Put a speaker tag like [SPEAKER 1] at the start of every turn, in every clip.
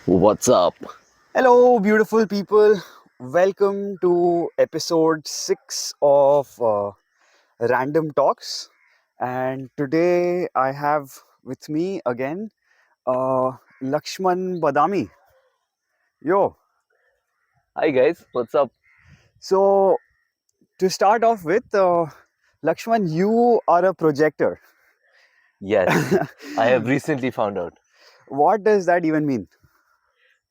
[SPEAKER 1] What's up?
[SPEAKER 2] Hello, beautiful people. Welcome to episode 6 of Random Talks. And today I have with me again Lakshman Badami. Yo.
[SPEAKER 1] Hi guys, what's up?
[SPEAKER 2] So, to start off with, Lakshman, you are a projector.
[SPEAKER 1] Yes, I have recently found out.
[SPEAKER 2] What does that even mean?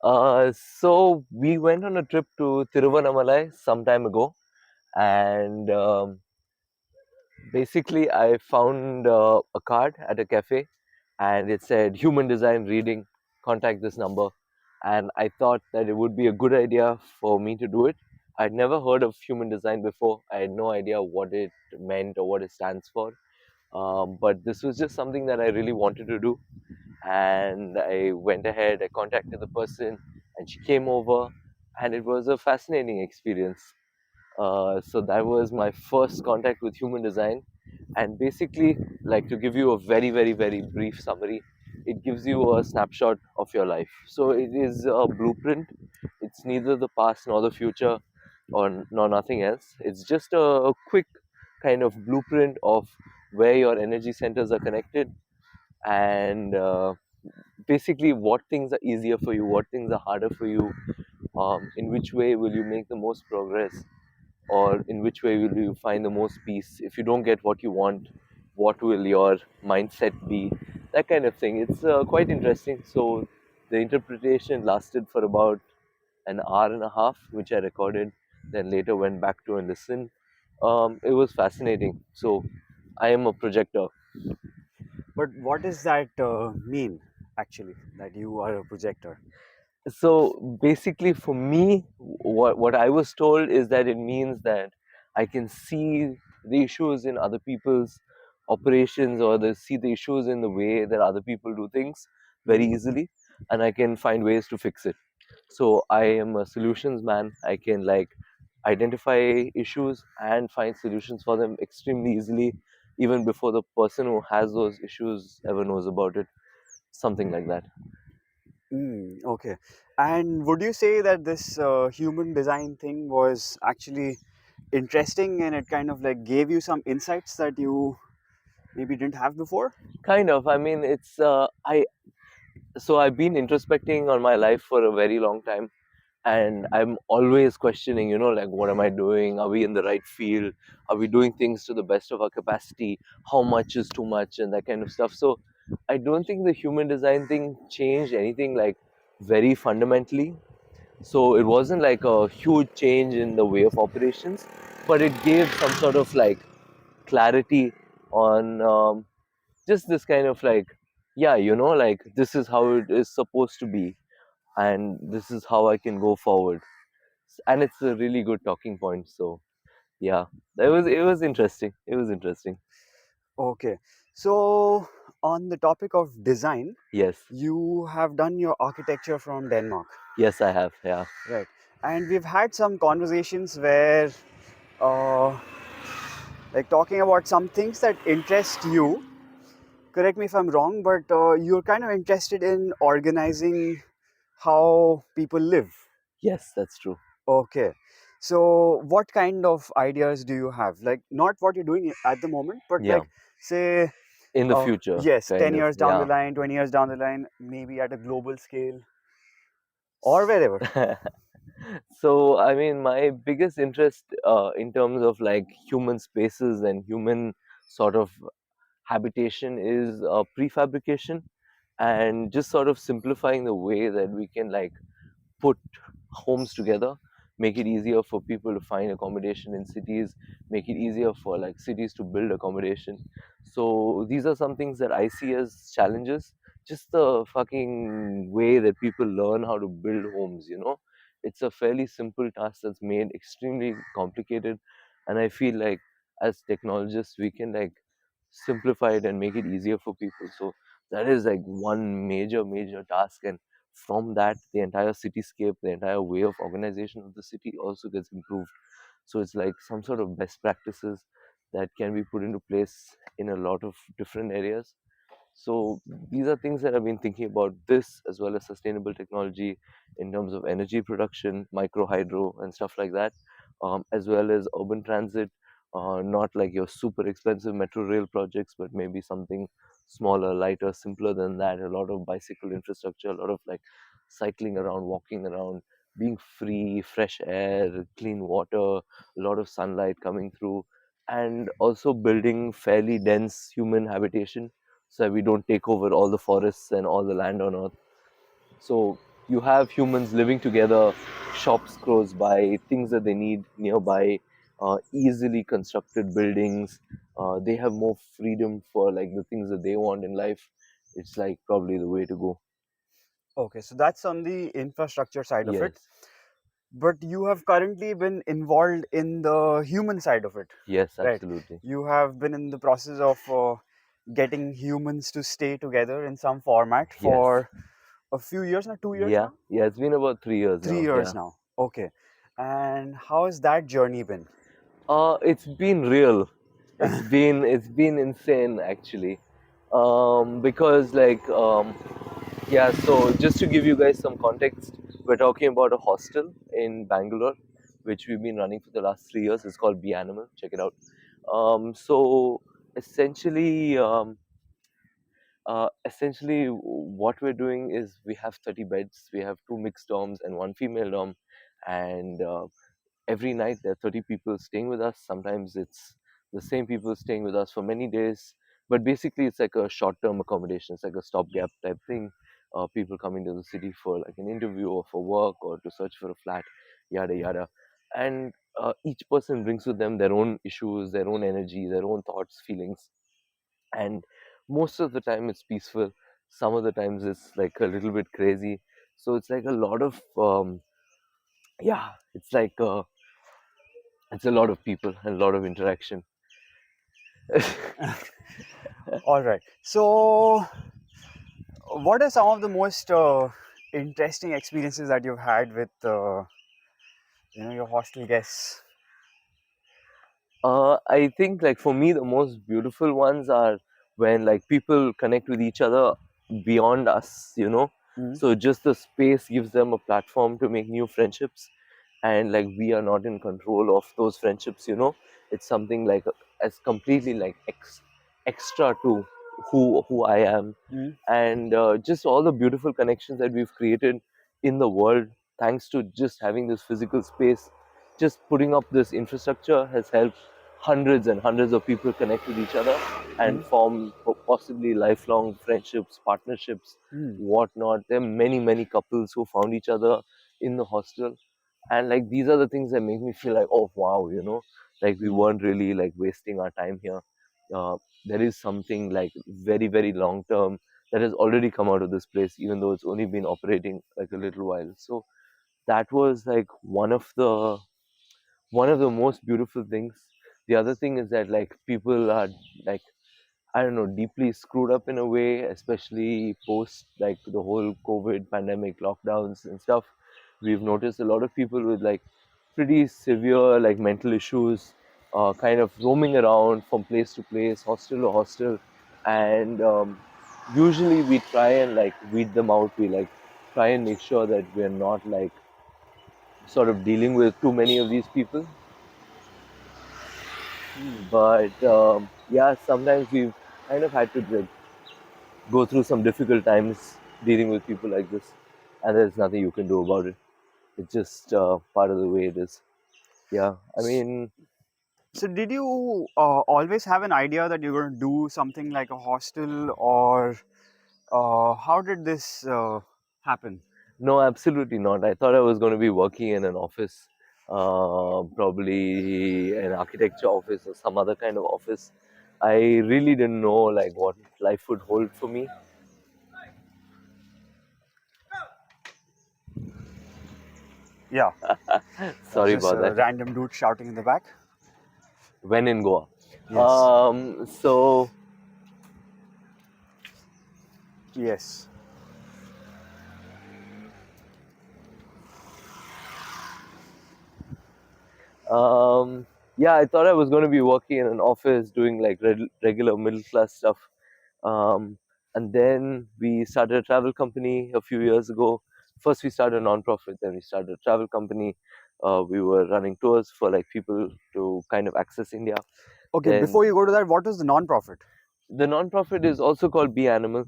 [SPEAKER 1] So we went on a trip to Tiruvannamalai some time ago, and basically I found a card at a cafe, and it said "Human Design Reading. Contact this number." And I thought that it would be a good idea for me to do it. I'd never heard of human design before. I had no idea what it meant or what it stands for. But this was just something that I really wanted to do, and I went ahead, I contacted the person, and she came over, and it was a fascinating experience. So that was my first contact with human design, and basically, like, to give you a very, very, very brief summary, it gives you a snapshot of your life. So it is a blueprint. It's neither the past nor the future, or nor nothing else. It's just a quick kind of blueprint of where your energy centers are connected, and basically what things are easier for you, what things are harder for you, in which way will you make the most progress, or in which way will you find the most peace. If you don't get what you want, what will your mindset be? That kind of thing. It's quite interesting. So the interpretation lasted for about an hour and a half, which I recorded, then later went back to and listened. It was fascinating. So I am a projector.
[SPEAKER 2] But what does that mean, actually, that you are a projector?
[SPEAKER 1] So basically, for me, what I was told is that it means that I can see the issues in other people's operations, or see the issues in the way that other people do things very
[SPEAKER 2] Mhm.
[SPEAKER 1] easily, and I can find ways to fix it. So I am a solutions man. I can, like, identify issues and find solutions for them extremely easily, even before the person who has those issues ever knows about it. Something like that.
[SPEAKER 2] Okay. And would you say that this human design thing was actually interesting and it kind of like gave you some insights that you maybe didn't have before?
[SPEAKER 1] Kind of. I mean, it's I so I've been introspecting on my life for a very long time, and I'm always questioning, like, what am I doing? Are we in the right field? Are we doing things to the best of our capacity? How much is too much, and that kind of stuff. So I don't think the human design thing changed anything, like, very fundamentally. So it wasn't like a huge change in the way of operations, but it gave some sort of, like, clarity on, just this kind of, like, yeah, like, this is how it is supposed to be, and this is how I can go forward. And it's a really good talking point. So yeah, it was interesting. It was interesting.
[SPEAKER 2] Okay. So, on the topic of design,
[SPEAKER 1] Yes,
[SPEAKER 2] you have done your architecture from Denmark,
[SPEAKER 1] yes, I have. Yeah.
[SPEAKER 2] right? And we've had some conversations where, uh, like, talking about some things that interest you. Correct me if I'm wrong, but you're kind of interested in organizing how people live.
[SPEAKER 1] Yes, that's true.
[SPEAKER 2] Okay. So, what kind of ideas do you have? Like, not what you're doing at the moment, but
[SPEAKER 1] Yeah,
[SPEAKER 2] like, say,
[SPEAKER 1] in the future,
[SPEAKER 2] yes, 10
[SPEAKER 1] kind of.
[SPEAKER 2] years down the
[SPEAKER 1] Yeah.
[SPEAKER 2] line, 20 years down the line, maybe at a global scale or wherever.
[SPEAKER 1] So I mean, my biggest interest, in terms of, like, human spaces and human sort of habitation, is prefabrication, and just sort of simplifying the way that we can, like, put homes together, make it easier for people to find accommodation in cities, make it easier for, like, cities to build accommodation. So these are some things that I see as challenges. Just the fucking way that people learn how to build homes. It's a fairly simple task that's made extremely complicated, and I feel like, as technologists, we can, like, simplify it and make it easier for people. So that is, like, one major major task, and from that, the entire cityscape, the entire way of organization of the city also gets improved. So it's like some sort of best practices that can be put into place in a lot of different areas. So these are things that I've been thinking about, this as well as sustainable technology in terms of energy production, micro hydro and stuff like that, as well as urban transit, not like your super expensive metro rail projects, but maybe something smaller, lighter, simpler than that. A lot of bicycle infrastructure, a lot of like cycling around, walking around, being free, fresh air, clean water, a lot of sunlight coming through, and also building fairly dense human habitation so that we don't take over all the forests and all the land on earth. So you have humans living together, shops close by, things that they need nearby, easily constructed buildings. They have more freedom for like the things that they want in life. It's like probably the way to go.
[SPEAKER 2] Okay, so that's on the infrastructure side of it.
[SPEAKER 1] Yes,
[SPEAKER 2] But you have currently been involved in the human side of it,
[SPEAKER 1] yes,
[SPEAKER 2] right?
[SPEAKER 1] absolutely.
[SPEAKER 2] You have been in the process of getting humans to stay together in some format
[SPEAKER 1] Yes,
[SPEAKER 2] for a few years now, 2 years
[SPEAKER 1] yeah,
[SPEAKER 2] now,
[SPEAKER 1] yeah. It's been about 3 years
[SPEAKER 2] three
[SPEAKER 1] now.
[SPEAKER 2] years
[SPEAKER 1] Yeah.
[SPEAKER 2] now. Okay, and how has that journey been?
[SPEAKER 1] It's been real. It's been insane actually. Because yeah, so just to give you guys some context, we're talking about a hostel in Bangalore, which we've been running for the last 3 years. It's called Be Animal. Check it out. So essentially, what we're doing is we have 30 beds. We have two mixed dorms and one female dorm, and every night there are 30 people staying with us. Sometimes it's the same people staying with us for many days. But basically, it's like a short term accommodation. It's like a stopgap type thing. People coming to the city for like an interview or for work or to search for a flat, yada yada. And each person brings with them their own issues, their own energy, their own thoughts, feelings. And most of the time it's peaceful. Some of the times it's like a little bit crazy. So it's like a lot of, yeah, it's a lot of people and a lot of interaction.
[SPEAKER 2] All right. So, what are some of the most interesting experiences that you've had with your hostel guests?
[SPEAKER 1] I think like for me the most beautiful ones are when like people connect with each other beyond us.
[SPEAKER 2] Mm,
[SPEAKER 1] So just the space gives them a platform to make new friendships, and like we are not in control of those friendships. It's something like as completely like extra to who I am,
[SPEAKER 2] mm,
[SPEAKER 1] and just all the beautiful connections that we've created in the world thanks to just having this physical space. Just putting up this infrastructure has helped hundreds and hundreds of people connect with each other and
[SPEAKER 2] mm,
[SPEAKER 1] form possibly lifelong friendships, partnerships,
[SPEAKER 2] mm,
[SPEAKER 1] whatnot. There are many, many couples who found each other in the hostel. And like these are the things that make me feel like, oh wow, like we
[SPEAKER 2] mm,
[SPEAKER 1] weren't really like wasting our time here. Uh, there is something like very, very long term that has already come out of this place, even though it's only been operating like a little while. So that was like one of the most beautiful things. The other thing is that like people are like, I don't know, deeply screwed up in a way, especially post like the whole COVID pandemic lockdowns and stuff. We've noticed a lot of people with like pretty severe like mental issues, kind of roaming around from place to place, hostel to hostel, and usually we try and like weed them out. We like try and make sure that we're not like sort of dealing with too many of these people.
[SPEAKER 2] mm.
[SPEAKER 1] But yeah, sometimes we've kind of had to like go through some difficult times dealing with people like this, and there's nothing you can do about it. It's just part of the way it is. Yeah, I mean,
[SPEAKER 2] So, did you always have an idea that you're going to do something like a hostel, or how did this happen?
[SPEAKER 1] no, absolutely not. I thought I was going to be working in an office, probably an architecture office or some other kind of office. I really didn't know like what life would hold for me.
[SPEAKER 2] Yeah,
[SPEAKER 1] Sorry
[SPEAKER 2] just
[SPEAKER 1] about
[SPEAKER 2] a
[SPEAKER 1] that.
[SPEAKER 2] random dude shouting in the back.
[SPEAKER 1] When in Goa.
[SPEAKER 2] Yes,
[SPEAKER 1] So
[SPEAKER 2] yes.
[SPEAKER 1] yeah, I thought I was going to be working in an office doing like regular middle class stuff. Um, And then we started a travel company a few years ago. First, we started a non-profit, then we started a travel company. We were running tours for like people to kind of access India.
[SPEAKER 2] Okay,
[SPEAKER 1] Then
[SPEAKER 2] before you go to that, what is the non-profit?
[SPEAKER 1] the non-profit is also called Be Animal,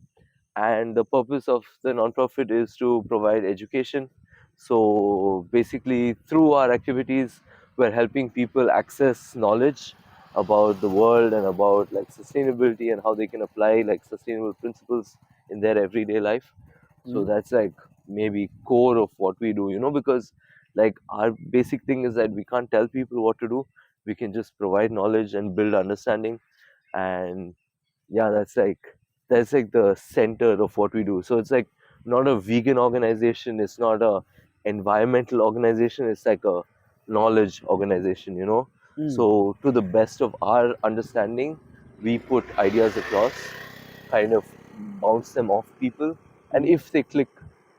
[SPEAKER 1] and the purpose of the non-profit is to provide education. So basically, through our activities, we're helping people access knowledge about the world and about like sustainability and how they can apply like sustainable principles in their everyday life. So
[SPEAKER 2] Hmm.
[SPEAKER 1] that's like maybe core of what we do, because like our basic thing is that we can't tell people what to do. We can just provide knowledge and build understanding. And yeah, that's like the center of what we do. So it's like not a vegan organization, it's not a environmental organization, it's like a knowledge organization.
[SPEAKER 2] Hmm.
[SPEAKER 1] So to the best of our understanding, we put ideas across, kind of bounce them off people, and
[SPEAKER 2] Hmm.
[SPEAKER 1] if they click,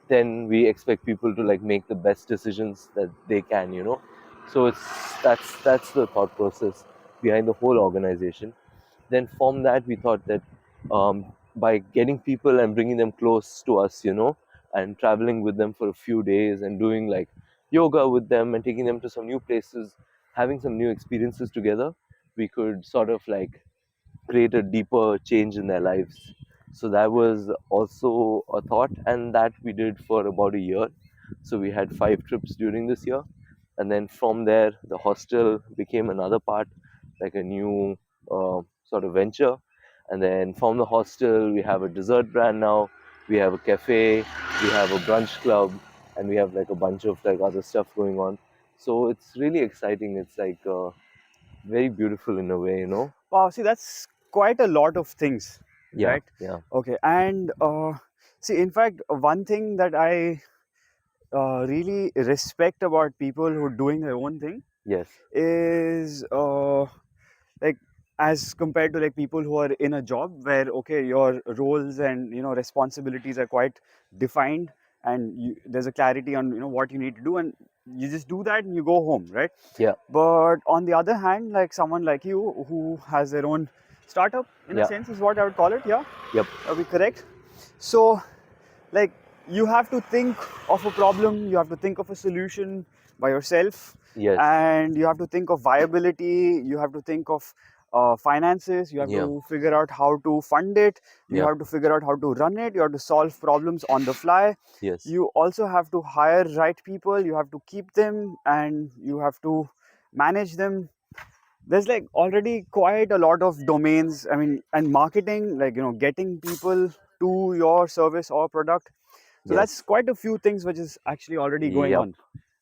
[SPEAKER 1] then we expect people to like make the best decisions that they can. So that's the thought process behind the whole organization. Then from that, we thought that by getting people and bringing them close to us, and traveling with them for a few days and doing like yoga with them and taking them to some new places, having some new experiences together, we could sort of like create a deeper change in their lives. So that was also a thought, and that we did for about a year. So we had 5 trips during this year, and then from there, the hostel became another part, like a new sort of venture. And then from the hostel, we have a dessert brand now. We have a cafe, we have a brunch club, and we have like a bunch of like other stuff going on. So it's really exciting. It's like very beautiful in a way.
[SPEAKER 2] Wow, see, that's quite a lot of things,
[SPEAKER 1] Yeah,
[SPEAKER 2] right?
[SPEAKER 1] yeah.
[SPEAKER 2] Okay, and see, in fact, one thing that I really respect about people who are doing their own thing
[SPEAKER 1] Yes.
[SPEAKER 2] is like, as compared to like people who are in a job where, okay, your roles and responsibilities are quite defined, and there's a clarity on what you need to do, and you just do that and you go home, right?
[SPEAKER 1] Yeah.
[SPEAKER 2] But on the other hand, like someone like you who has their own startup, in a
[SPEAKER 1] Yeah.
[SPEAKER 2] sense, is what I would call it. Yeah,
[SPEAKER 1] Yep.
[SPEAKER 2] are we correct? So, like, you have to think of a problem, you have to think of a solution by yourself,
[SPEAKER 1] Yes.
[SPEAKER 2] and you have to think of viability, you have to think of finances, you have
[SPEAKER 1] Yeah.
[SPEAKER 2] to figure out how to fund it, you
[SPEAKER 1] Yeah.
[SPEAKER 2] have to figure out how to run it, you have to solve problems on the fly.
[SPEAKER 1] Yes.
[SPEAKER 2] You also have to hire right people, you have to keep them, and you have to manage them. There's like already quite a lot of domains, I mean, and marketing, like getting people to your service or product. So that's
[SPEAKER 1] Yes.
[SPEAKER 2] quite a few things which is actually already going
[SPEAKER 1] Yep.
[SPEAKER 2] on,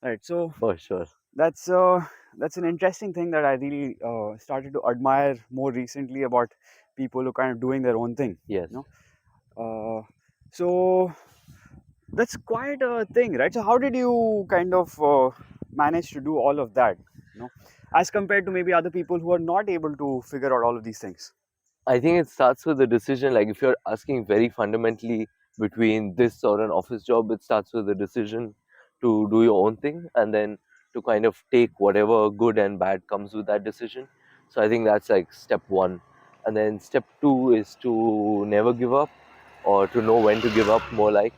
[SPEAKER 2] right? So
[SPEAKER 1] For sure.
[SPEAKER 2] that's uh, that's an interesting thing that I really started to admire more recently about people who kind of doing their own thing,
[SPEAKER 1] Yes.
[SPEAKER 2] you know. So that's quite a thing, right? So how did you kind of manage to do all of that, as compared to maybe other people who are not able to figure out all of these things?
[SPEAKER 1] I think it starts with the decision. Like if you're asking very fundamentally between this or an office job, it starts with the decision to do your own thing and then to kind of take whatever good and bad comes with that decision. So I think that's like step one. And then step two is to never give up or to know when to give up, more like.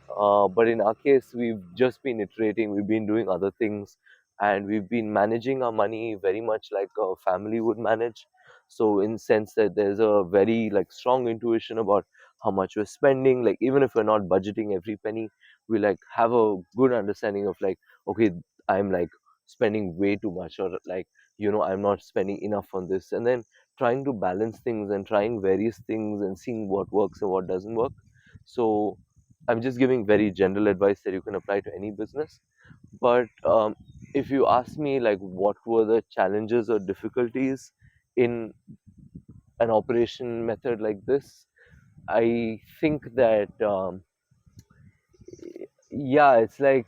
[SPEAKER 1] But in our case, we've just been iterating, we've been doing other things, and we've been managing our money very much like a family would manage. So in sense that there's a very like strong intuition about how much we're spending. Like even if we're not budgeting every penny, we like have a good understanding of like, okay, I'm like spending way too much, or like, I'm not spending enough on this. And then trying to balance things and trying various things and seeing what works and what doesn't work. So I'm just giving very general advice that you can apply to any business. But if you ask me, like, what were the challenges or difficulties in an operation method like this, I think that, yeah, it's like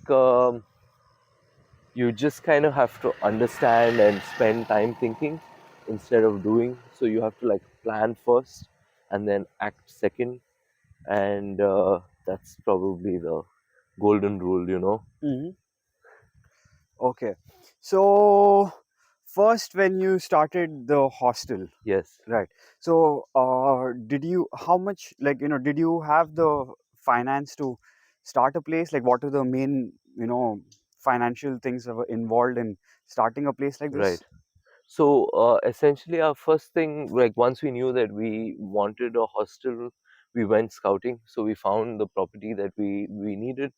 [SPEAKER 1] you just kind of have to understand and spend time thinking instead of doing. So you have to like plan first and then act second. And that's probably the golden rule.
[SPEAKER 2] Hmm. Okay, so first when you started the hostel,
[SPEAKER 1] Yes.
[SPEAKER 2] right? So, did you, how much, like, did you have the finance to start a place? Like, what are the main, financial things that were involved in starting a place like
[SPEAKER 1] Right.
[SPEAKER 2] this?
[SPEAKER 1] So essentially, our first thing, like once we knew that we wanted a hostel, we went scouting. So we found the property that we needed,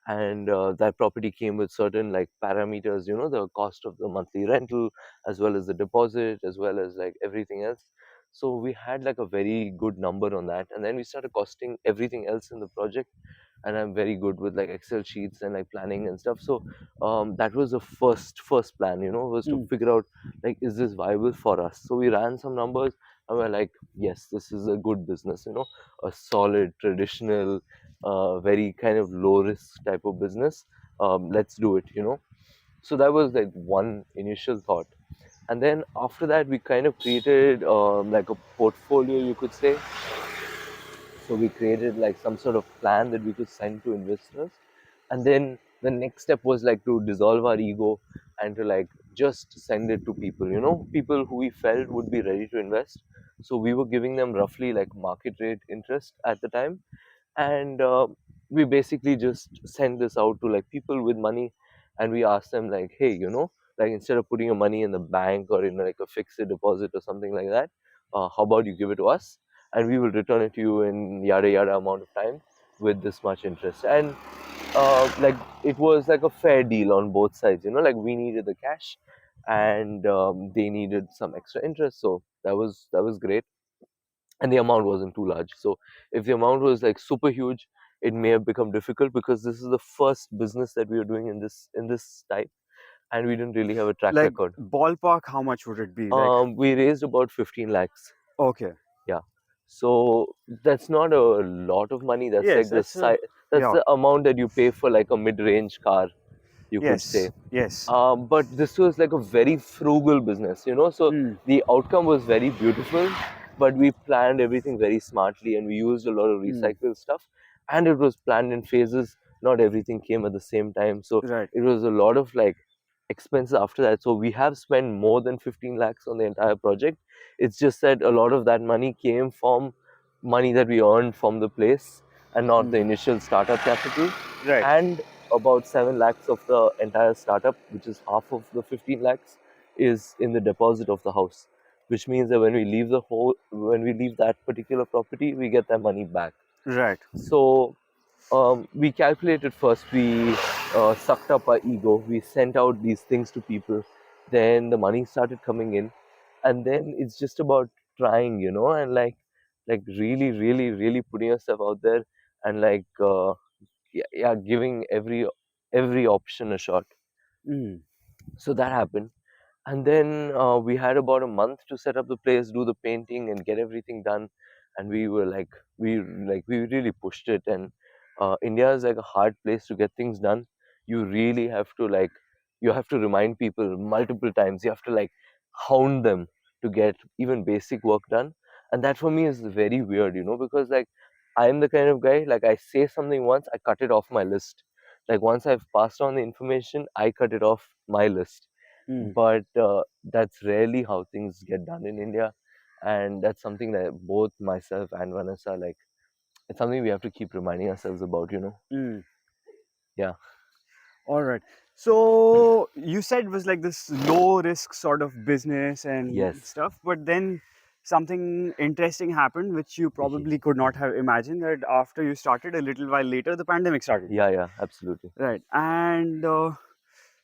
[SPEAKER 1] and that property came with certain like parameters. You know, the cost of the monthly rental, as well as the deposit, as well as like everything else. So we had like a very good number on that, and then we started costing everything else in the project. And I'm very good with like Excel sheets and like planning and stuff. So that was the first plan. You know, was to
[SPEAKER 2] Mm.
[SPEAKER 1] figure out like, is this viable for us? So we ran some numbers and we're like, yes, this is a good business, you know, a solid traditional very kind of low risk type of business. Let's do it, you know. So that was like one initial thought, and then after that we kind of created like a portfolio, you could say. So we created like some sort of plan that we could send to investors. And then the next step was like to dissolve our ego and to like just send it to people, you know, people who we felt would be ready to invest. So we were giving them roughly like market rate interest at the time. And we basically just send this out to like people with money, and we ask them like, hey, you know, like instead of putting your money in the bank or in like a fixed deposit or something like that, how about you give it to us, and we will return it to you in yada yada amount of time with this much interest. And like it was like a fair deal on both sides, you know, like we needed the cash, and they needed some extra interest. So that was great, and the amount wasn't too large. So if the amount was like super huge, it may have become difficult, because this is the first business that we were doing in this type, and we didn't really have a track
[SPEAKER 2] Like,
[SPEAKER 1] record.
[SPEAKER 2] ballpark, how much would it be? Like,
[SPEAKER 1] We raised about 15 lakhs.
[SPEAKER 2] okay.
[SPEAKER 1] Yeah. So that's not a lot of money. That's
[SPEAKER 2] Yes,
[SPEAKER 1] like the
[SPEAKER 2] that's a,
[SPEAKER 1] size. That's
[SPEAKER 2] yeah.
[SPEAKER 1] the amount that you pay for like a mid-range car, you could say.
[SPEAKER 2] Yes, yes.
[SPEAKER 1] But this was like a very frugal business, you know. So
[SPEAKER 2] Mm,
[SPEAKER 1] the outcome was very beautiful, but we planned everything very smartly, and we used a lot of
[SPEAKER 2] mm,
[SPEAKER 1] recycled stuff, and it was planned in phases. Not everything came at the same time, so
[SPEAKER 2] right.
[SPEAKER 1] it was a lot of like expenses after that. So we have spent more than 15 lakhs on the entire project. It's just that a lot of that money came from money that we earned from the place, and not the
[SPEAKER 2] Mm,
[SPEAKER 1] initial startup capital.
[SPEAKER 2] right.
[SPEAKER 1] And about 7 lakhs of the entire startup, which is half of the 15 lakhs, is in the deposit of the house, which means that when we leave that particular property, we get that money back.
[SPEAKER 2] Right.
[SPEAKER 1] So we calculated first. We sucked up our ego. We sent out these things to people. Then the money started coming in, and then it's just about trying, you know, and like really, really, really putting yourself out there, and like yeah, giving every option a shot.
[SPEAKER 2] Mm,
[SPEAKER 1] So that happened. And then we had about a month to set up the place, do the painting, and get everything done. And we were like, we really pushed it. And India is like a hard place to get things done. You really have to like, you have to remind people multiple times. You have to like hound them to get even basic work done. And that for me is very weird, you know, because like I'm the kind of guy, like I say something once, I cut it off my list. Like once I've passed on the information, I cut it off my list.
[SPEAKER 2] mm,
[SPEAKER 1] But that's rarely how things get done in India, and that's something that both myself and Vanessa, like, it's something we have to keep reminding ourselves about, you know.
[SPEAKER 2] mm.
[SPEAKER 1] Yeah.
[SPEAKER 2] All right. So you said it was like this low risk sort of business and
[SPEAKER 1] Yes.
[SPEAKER 2] stuff, but then something interesting happened, which you probably could not have imagined, that after you started, a little while later, the pandemic started.
[SPEAKER 1] Yeah, yeah, absolutely.
[SPEAKER 2] Right. And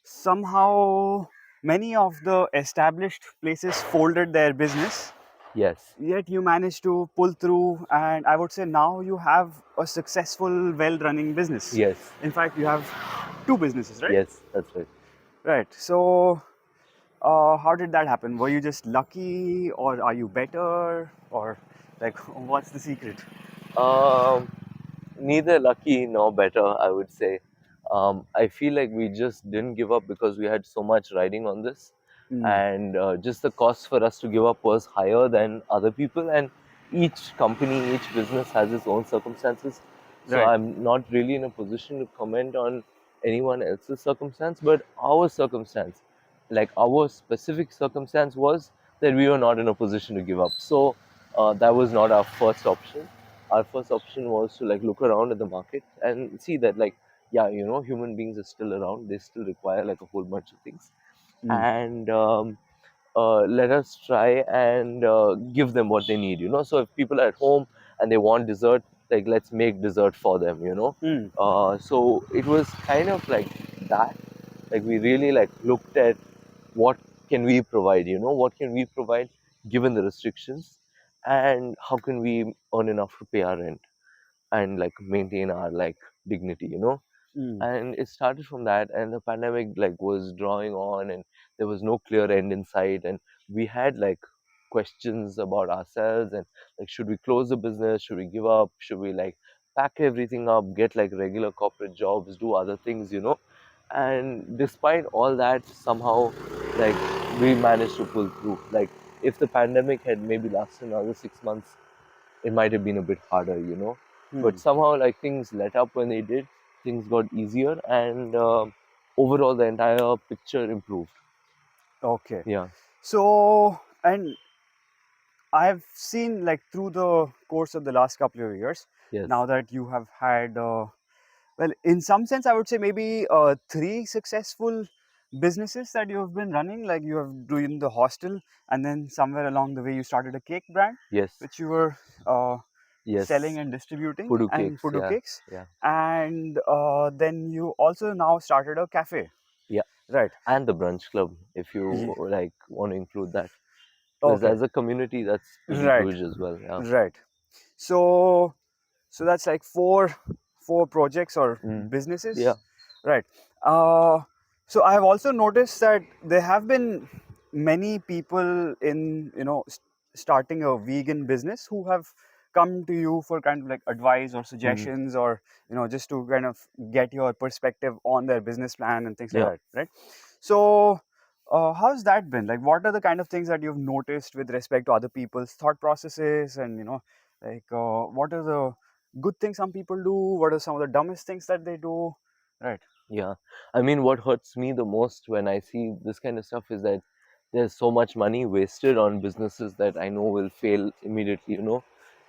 [SPEAKER 2] somehow many of the established places folded their business,
[SPEAKER 1] Yes.
[SPEAKER 2] yet you managed to pull through, and I would say now you have a successful, well running business.
[SPEAKER 1] Yes.
[SPEAKER 2] In fact, you have two businesses, right?
[SPEAKER 1] Yes, that's right.
[SPEAKER 2] Right. So, how did that happen? Were you just lucky, or are you better, or like, what's the secret?
[SPEAKER 1] um Neither lucky nor better, I would say. I feel like we just didn't give up because we had so much riding on this,
[SPEAKER 2] Mm,
[SPEAKER 1] and just the cost for us to give up was higher than other people. And each company, each business has its own circumstances. So
[SPEAKER 2] right.
[SPEAKER 1] I'm not really in a position to comment on anyone else's circumstance, but our circumstance. like our specific circumstance was that we were not in a position to give up. So that was not our first option. Our first option was to like look around at the market and see that like, yeah, human beings are still around. They still require like a whole bunch of things,
[SPEAKER 2] Mm.
[SPEAKER 1] and let us try and give them what they need. So if people are at home and they want dessert, like let's make dessert for them.
[SPEAKER 2] Mm.
[SPEAKER 1] So it was kind of like that. Like we really like looked at what can we provide, what can we provide given the restrictions, and how can we earn enough to pay our rent and like maintain our like dignity.
[SPEAKER 2] Mm.
[SPEAKER 1] And it started from that, and the pandemic like was drawing on, and there was no clear end in sight, and we had like questions about ourselves, and like, should we close the business, should we give up, should we like pack everything up, get like regular corporate jobs, do other things. And despite all that, somehow like we managed to pull through. Like if the pandemic had maybe lasted another 6 months, it might have been a bit harder. But
[SPEAKER 2] Mm.
[SPEAKER 1] somehow like things let up when they did. Things got easier, and overall the entire picture improved.
[SPEAKER 2] Okay.
[SPEAKER 1] Yeah.
[SPEAKER 2] So, and I've seen like through the course of the last couple of years, now
[SPEAKER 1] Yes.
[SPEAKER 2] that you have had, well, in some sense, I would say maybe three successful businesses that you have been running. Like you have doing the hostel, and then somewhere along the way, you started a cake brand,
[SPEAKER 1] Yes.
[SPEAKER 2] which you were selling
[SPEAKER 1] Yes.
[SPEAKER 2] and distributing,
[SPEAKER 1] Pudu
[SPEAKER 2] and
[SPEAKER 1] cakes.
[SPEAKER 2] Pudu
[SPEAKER 1] Yeah.
[SPEAKER 2] cakes.
[SPEAKER 1] Yeah.
[SPEAKER 2] And then you also now started a cafe,
[SPEAKER 1] Yeah.
[SPEAKER 2] right?
[SPEAKER 1] And the brunch club, if you
[SPEAKER 2] Ye-
[SPEAKER 1] like want to include that, because
[SPEAKER 2] Okay,
[SPEAKER 1] as a community, that's pretty
[SPEAKER 2] right,
[SPEAKER 1] huge as well. Yeah.
[SPEAKER 2] right. So, so that's like four projects or
[SPEAKER 1] Mm. Yeah.
[SPEAKER 2] businesses, right? Uh, so I have also noticed that there have been many people in starting a vegan business who have come to you for kind of like advice or
[SPEAKER 1] Mm.
[SPEAKER 2] suggestions, or just to kind of get your perspective on their business plan and things like
[SPEAKER 1] Yeah.
[SPEAKER 2] that, right? So how's that been? Like, what are the kind of things that you've noticed with respect to other people's thought processes, and like what are the good things some people do, what are some of the dumbest things that they do, right?
[SPEAKER 1] Yeah. I mean, what hurts me the most when I see this kind of stuff is that there's so much money wasted on businesses that I know will fail immediately.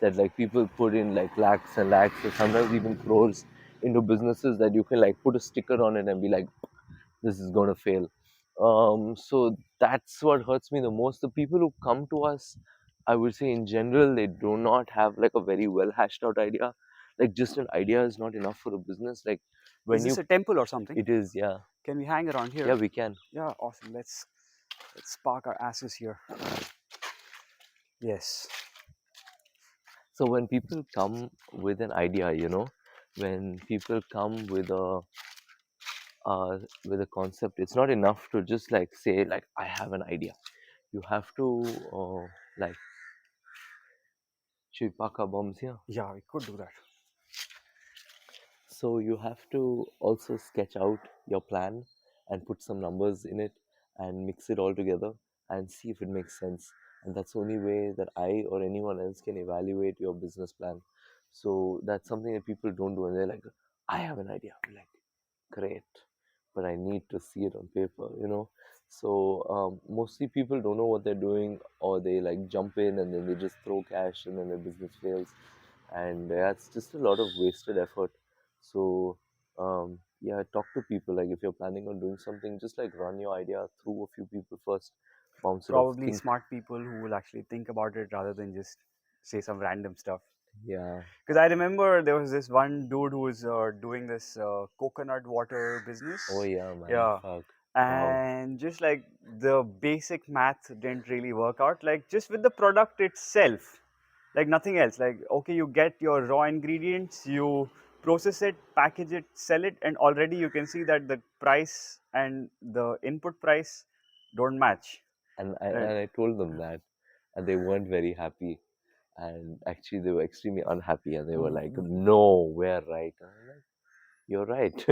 [SPEAKER 1] That like people put in like lakhs and lakhs or sometimes even crores into businesses that you can like put a sticker on it and be like, this is going to fail. So that's what hurts me the most. The people who come to us, I would say in general, they do not have like a very well hashed out idea. Like just an idea is not enough for a business. Like
[SPEAKER 2] Is
[SPEAKER 1] when
[SPEAKER 2] this
[SPEAKER 1] you
[SPEAKER 2] a temple or something?
[SPEAKER 1] it is, yeah.
[SPEAKER 2] Can we hang around
[SPEAKER 1] Yeah,
[SPEAKER 2] here?
[SPEAKER 1] we can.
[SPEAKER 2] Yeah, awesome. Let's park our asses here. Yes.
[SPEAKER 1] So when people come with an idea, when people come with a concept, it's not enough to just like say like I have an idea. You have to like should we park our bombs here?
[SPEAKER 2] Yeah, we could do that.
[SPEAKER 1] So you have to also sketch out your plan and put some numbers in it and mix it all together and see if it makes sense. And that's the only way that I or anyone else can evaluate your business plan. So that's something that people don't do, and they're like, I have an idea. I'm like, great, but I need to see it on paper. So mostly people don't know what they're doing, or they like jump in and then they just throw cash and then their business fails, and that's just a lot of wasted effort. So yeah, talk to people. Like if you're planning on doing something, just like run your idea through a few people first, bounce it off,
[SPEAKER 2] Probably
[SPEAKER 1] think.
[SPEAKER 2] smart people who will actually think about it rather than just say some random stuff.
[SPEAKER 1] Yeah.
[SPEAKER 2] Because I remember there was this one dude who was doing this coconut water
[SPEAKER 1] Oh
[SPEAKER 2] business.
[SPEAKER 1] yeah, man.
[SPEAKER 2] Yeah.
[SPEAKER 1] Fuck. Wow.
[SPEAKER 2] And just like the basic math didn't really work out, like just with the product itself, like nothing else. Like, okay, you get your raw ingredients, you process it, package it, sell it, and already you can see that the price and the input price don't match,
[SPEAKER 1] And I
[SPEAKER 2] right?
[SPEAKER 1] and I told them that, and they weren't very happy. And actually, they were extremely unhappy, and they were like, "No, we're right." And I'm like, "You're right.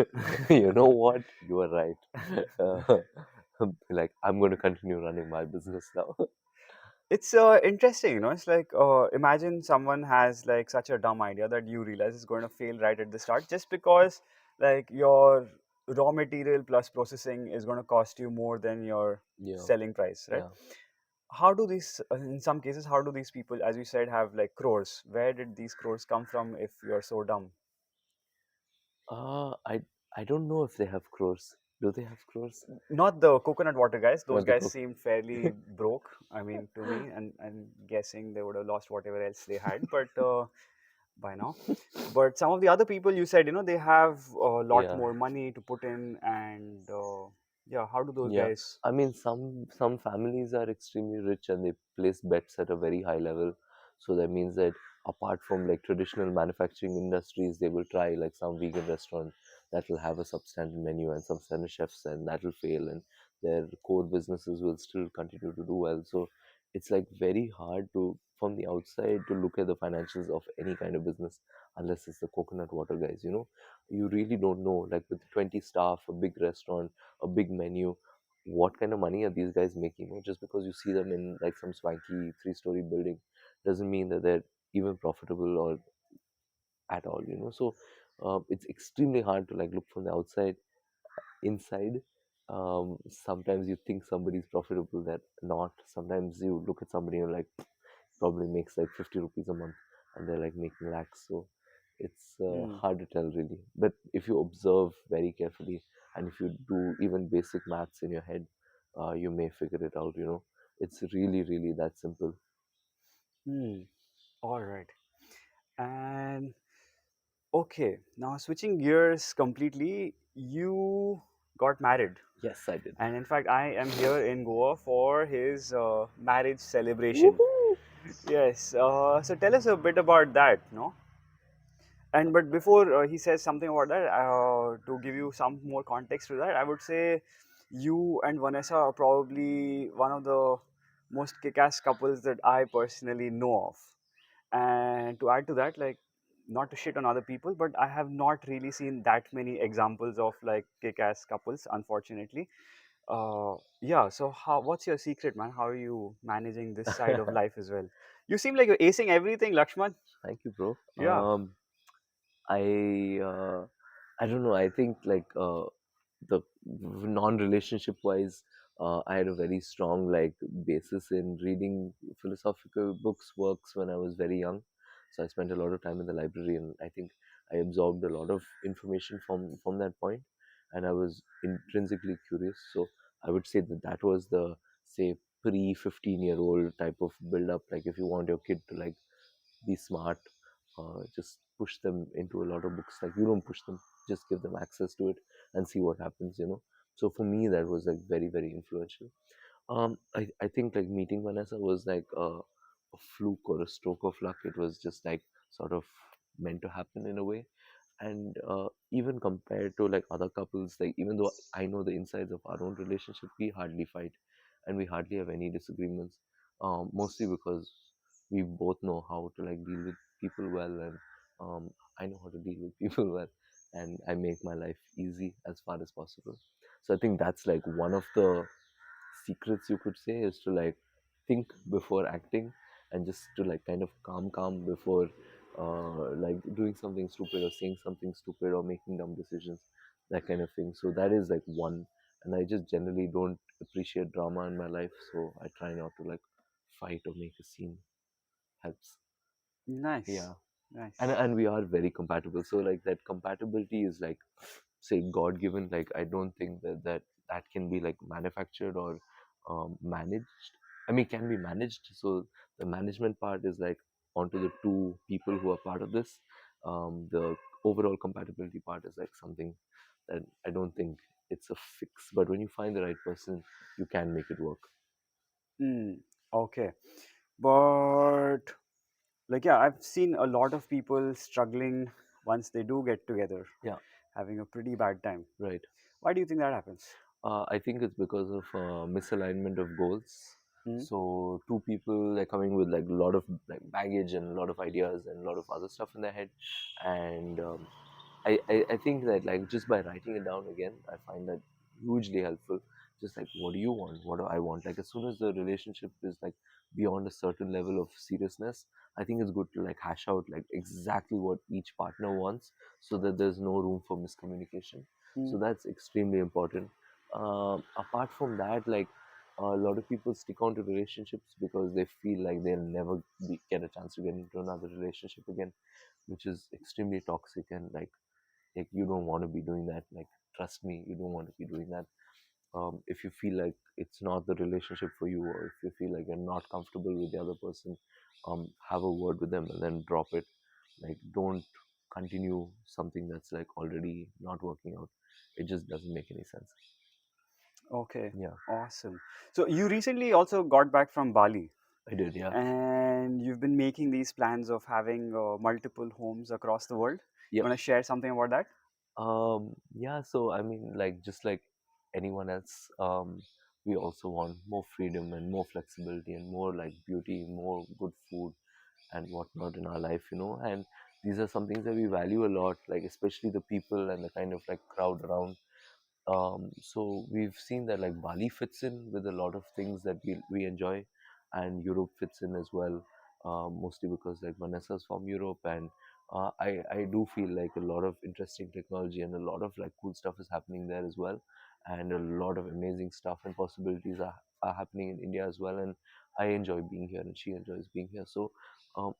[SPEAKER 1] You know what? You are right." Uh, like I'm going to continue running my business now.
[SPEAKER 2] It's interesting, it's like imagine someone has like such a dumb idea that you realize is going to fail right at the start, just because like your raw material plus processing is going to cost you more than your
[SPEAKER 1] Yeah,
[SPEAKER 2] selling price, right?
[SPEAKER 1] yeah.
[SPEAKER 2] How do these, in some cases, how do these people, as you said, have like crores? Where did these crores come from if you're so dumb?
[SPEAKER 1] Uh, I I don't know if they have crores. Do they have crores?
[SPEAKER 2] Not the coconut water guys. Those
[SPEAKER 1] Not the
[SPEAKER 2] guys
[SPEAKER 1] cook.
[SPEAKER 2] seemed fairly broke. I mean, to me, and I'm guessing they would have lost whatever else they had, but by now. But some of the other people, you said, they have a lot
[SPEAKER 1] Yeah,
[SPEAKER 2] more money to put in, and yeah, how do those
[SPEAKER 1] yeah.
[SPEAKER 2] guys?
[SPEAKER 1] I mean, some families are extremely rich and they place bets at a very high level. So that means that apart from like traditional manufacturing industries, they will try like some vegan restaurant that will have a substandard menu and some standard chefs, and that will fail, and their core businesses will still continue to do well. So it's like very hard to from the outside to look at the financials of any kind of business unless it's the coconut water guys. You really don't know. Like with 20 staff, a big restaurant, a big menu, what kind of money are these guys making? Just because you see them in like some swanky three-story building doesn't mean that they're even profitable or at all. So it's extremely hard to like look from the outside. Inside, sometimes you think somebody's profitable, they're not. Sometimes you look at somebody and you're like, probably makes like 50 rupees a month and they're like making lakhs. So it's
[SPEAKER 2] Hmm.
[SPEAKER 1] hard to tell really. But if you observe very carefully and if you do even basic maths in your head, you may figure it out. It's really, really that simple.
[SPEAKER 2] Hmm. All right. And okay, now switching gears completely, you got married.
[SPEAKER 1] Yes, I did.
[SPEAKER 2] And in fact, I am here in Goa for his marriage celebration.
[SPEAKER 1] Woohoo!
[SPEAKER 2] Yes. So tell us a bit about that, no? And but before he says something about that, to give you some more context to that, I would say you and Vanessa are probably one of the most kick-ass couples that I personally know of. And to add to that, like, not to shit on other people, but I have not really seen that many examples of like kick-ass couples, unfortunately. Yeah. So what's your secret, man? How are you managing this side of life as well? You seem like you're acing everything, Lakshman.
[SPEAKER 1] Thank you, bro.
[SPEAKER 2] Yeah.
[SPEAKER 1] I I don't know. I think like the non-relationship wise, I had a very strong like basis in reading philosophical books, works when I was very young. So I spent a lot of time in the library, and I think I absorbed a lot of information from that point, and I was intrinsically curious. So I would say that that was the say pre 15-year-old type of build up. Like if you want your kid to like be smart, just push them into a lot of books. Like you don't push them, just give them access to it and see what happens. So for me that was like very, very influential. I think like meeting Vanessa was like a fluke or a stroke of luck. It was just like sort of meant to happen in a way. And even compared to like other couples, like even though I know the insides of our own relationship, we hardly fight and we hardly have any disagreements. Mostly because we both know how to like deal with people well, and I know how to deal with people well, and I make my life easy as far as possible. So I think that's like one of the secrets you could say, is to like think before acting, and just to like kind of calm before like doing something stupid or saying something stupid or making dumb decisions, that kind of thing. So that is like one. And I just generally don't appreciate drama in my life, so I try not to like fight or make a scene. Helps.
[SPEAKER 2] Nice.
[SPEAKER 1] Yeah. and
[SPEAKER 2] Nice.
[SPEAKER 1] and we are very compatible, so like that compatibility is like say god given. Like I don't think that can be like manufactured or managed. I mean, can be managed. So the management part is like onto the two people who are part of this. The overall compatibility part is like something that I don't think it's a fix, but when you find the right person, you can make it work.
[SPEAKER 2] Hmm. Okay. But like, yeah, I've seen a lot of people struggling once they do get together,
[SPEAKER 1] Yeah,
[SPEAKER 2] having a pretty bad time.
[SPEAKER 1] right.
[SPEAKER 2] Why do you think that happens?
[SPEAKER 1] I think it's because of misalignment of goals.
[SPEAKER 2] Hmm.
[SPEAKER 1] So two people are coming with like a lot of like baggage and a lot of ideas and a lot of other stuff in their head, and I think that like just by writing it down again, I find that hugely helpful. Just like what do you want? What do I want? Like as soon as the relationship is like beyond a certain level of seriousness, I think it's good to like hash out like exactly what each partner wants, so that there's no room for miscommunication.
[SPEAKER 2] Mm.
[SPEAKER 1] So that's extremely important. Apart from that, like a lot of people stick on to relationships because they feel like they'll never get a chance to get into another relationship again, which is extremely toxic. And like you don't want to be doing that. Like trust me, you don't want to be doing that. If you feel like it's not the relationship for you, or if you feel like you're not comfortable with the other person, have a word with them and then drop it. Like don't continue something that's like already not working out. It just doesn't make any sense.
[SPEAKER 2] Okay,
[SPEAKER 1] Yeah,
[SPEAKER 2] awesome. So you recently also got back from Bali,
[SPEAKER 1] I did. Yeah.
[SPEAKER 2] and you've been making these plans of having multiple homes across the world. You
[SPEAKER 1] Yep.
[SPEAKER 2] want to share something about that?
[SPEAKER 1] Yeah, so I mean, like just like anyone else, we also want more freedom and more flexibility and more like beauty, more good food and whatnot in our life, you know. And these are some things that we value a lot, like especially the people and the kind of like crowd around. So we've seen that like Bali fits in with a lot of things that we enjoy, and Europe fits in as well. Mostly because like Vanessa's from Europe, and I do feel like a lot of interesting technology and a lot of like cool stuff is happening there as well, and a lot of amazing stuff and possibilities are happening in India as well. And I enjoy being here, and she enjoys being here. So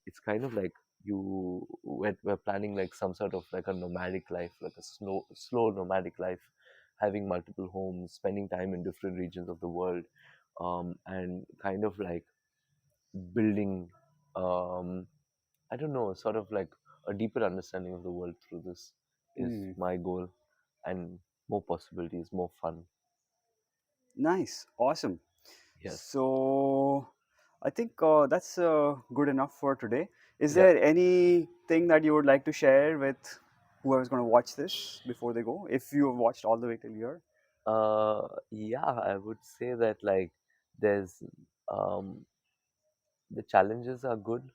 [SPEAKER 1] it's kind of like we're planning like some sort of like a nomadic life, like a slow nomadic life, having multiple homes, spending time in different regions of the world, and kind of like building, um, I don't know, sort of like a deeper understanding of the world through this is
[SPEAKER 2] Hmm.
[SPEAKER 1] my goal, and more possibilities, more fun.
[SPEAKER 2] Nice, awesome.
[SPEAKER 1] Yes.
[SPEAKER 2] So I think that's good enough for today. Is
[SPEAKER 1] Yeah.
[SPEAKER 2] there anything that you would like to share with whoever's going to watch this before they go? If you have watched all the way till here.
[SPEAKER 1] Yeah, I would say that like there's um the challenges are good,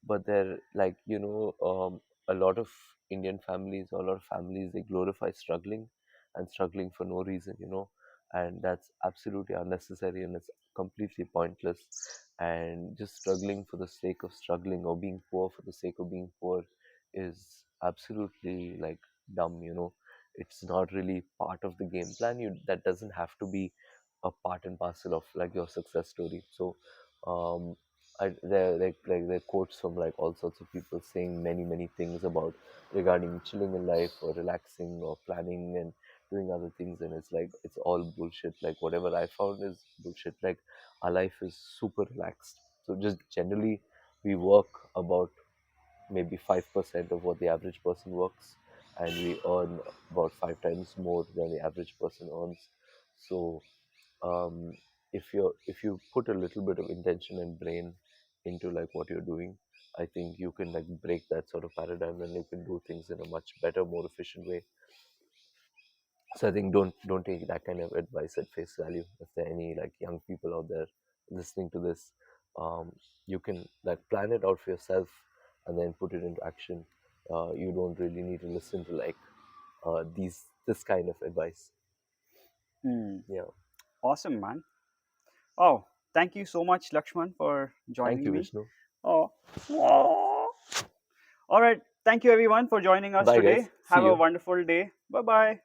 [SPEAKER 1] but they're like, a lot of Indian families, or a lot of families, they glorify struggling and struggling for no reason, and that's absolutely unnecessary, and it's completely pointless. And just struggling for the sake of struggling, or being poor for the sake of being poor, is absolutely like dumb. It's not really part of the game plan. That doesn't have to be a part and parcel of like your success story. So um there there are quotes from like all sorts of people saying many things about regarding chilling in life, or relaxing, or planning and doing other things, and it's like it's all bullshit. Like whatever I found is bullshit. Like our life is super relaxed. So just generally, we work about maybe 5% of what the average person works, and we earn about 5 times more than the average person earns. So um, if you put a little bit of intention and brain into like what you're doing, I think you can like break that sort of paradigm, and you can do things in a much better, more efficient way. So I think don't take that kind of advice at face value. If there are any like young people out there listening to this, um, you can like plan it out for yourself and then put it into action. You don't really need to listen to like these this kind of advice.
[SPEAKER 2] Hmm.
[SPEAKER 1] Yeah.
[SPEAKER 2] Awesome, man. Oh, thank you so much, Lakshman, for
[SPEAKER 1] Thank
[SPEAKER 2] joining
[SPEAKER 1] you,
[SPEAKER 2] me.
[SPEAKER 1] Vishnu.
[SPEAKER 2] Oh, oh. All right. Thank you, everyone, for joining us
[SPEAKER 1] Bye, guys.
[SPEAKER 2] today.
[SPEAKER 1] See
[SPEAKER 2] Have a
[SPEAKER 1] you.
[SPEAKER 2] wonderful day. Bye bye.